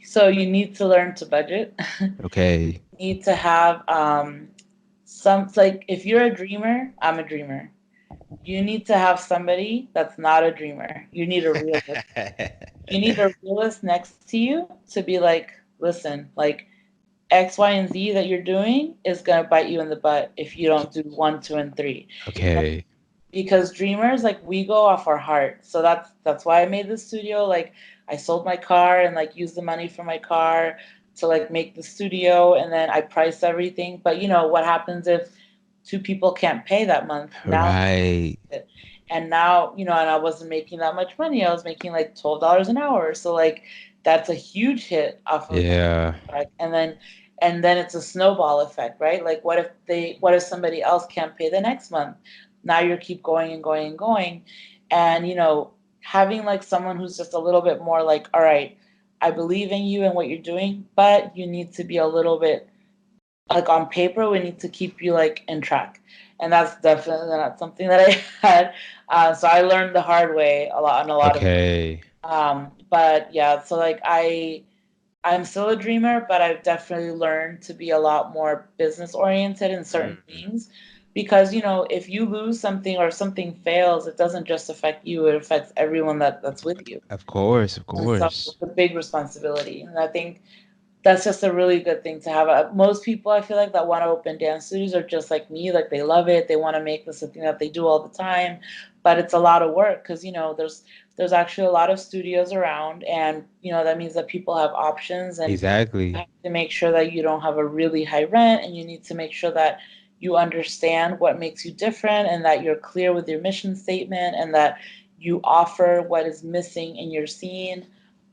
So you need to learn to budget. Okay. Need to have some, like, if you're a dreamer, I'm a dreamer. You need to have somebody that's not a dreamer. You need a realist. You need a realist next to you to be like, listen, like X, Y, and Z that you're doing is gonna bite you in the butt if you don't do one, two, and three. Okay. Because dreamers, like, we go off our heart. So that's why I made the studio. Like, I sold my car and like used the money from my car to like make the studio, and then I priced everything. But you know what happens if two people can't pay that month? Now, Right. and now, and I wasn't making that much money. I was making like $12 an hour. So like that's a huge hit off of, Yeah. like, and then it's a snowball effect, right? Like what if somebody else can't pay the next month? Now you keep going and going and going. And having like someone who's just a little bit more like, all right, I believe in you and what you're doing, but you need to be a little bit like on paper, we need to keep you like in track. And that's definitely not something that I had. So I learned the hard way a lot on a lot of Okay. but yeah, so like I'm still a dreamer, but I've definitely learned to be a lot more business oriented in certain Mm. things. Because if you lose something or something fails, it doesn't just affect you, it affects everyone that's with you. Of course, of And so course. it's a big responsibility. And I think that's just a really good thing to have. Most people, I feel like, that want to open dance studios are just like me. Like, they love it. They want to make this a thing that they do all the time, but it's a lot of work because there's actually a lot of studios around, and that means that people have options, and you Exactly. have to make sure that you don't have a really high rent, and you need to make sure that you understand what makes you different, and that you're clear with your mission statement, and that you offer what is missing in your scene.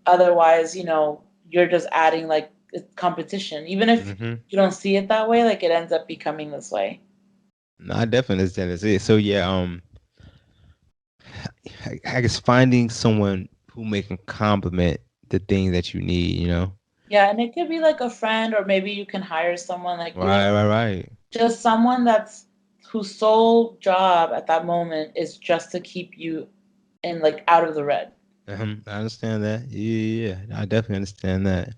Otherwise, you're just adding like competition. Even if Hmm. you don't see it that way, like it ends up becoming this way. No, I definitely understand this. So yeah, I guess finding someone who may can complement the thing that you need, you know? Yeah, and it could be like a friend, or maybe you can hire someone like Right, right, right. just someone that's whose sole job at that moment is just to keep you in like out of the red. I understand that. Yeah, yeah, yeah. I definitely understand that.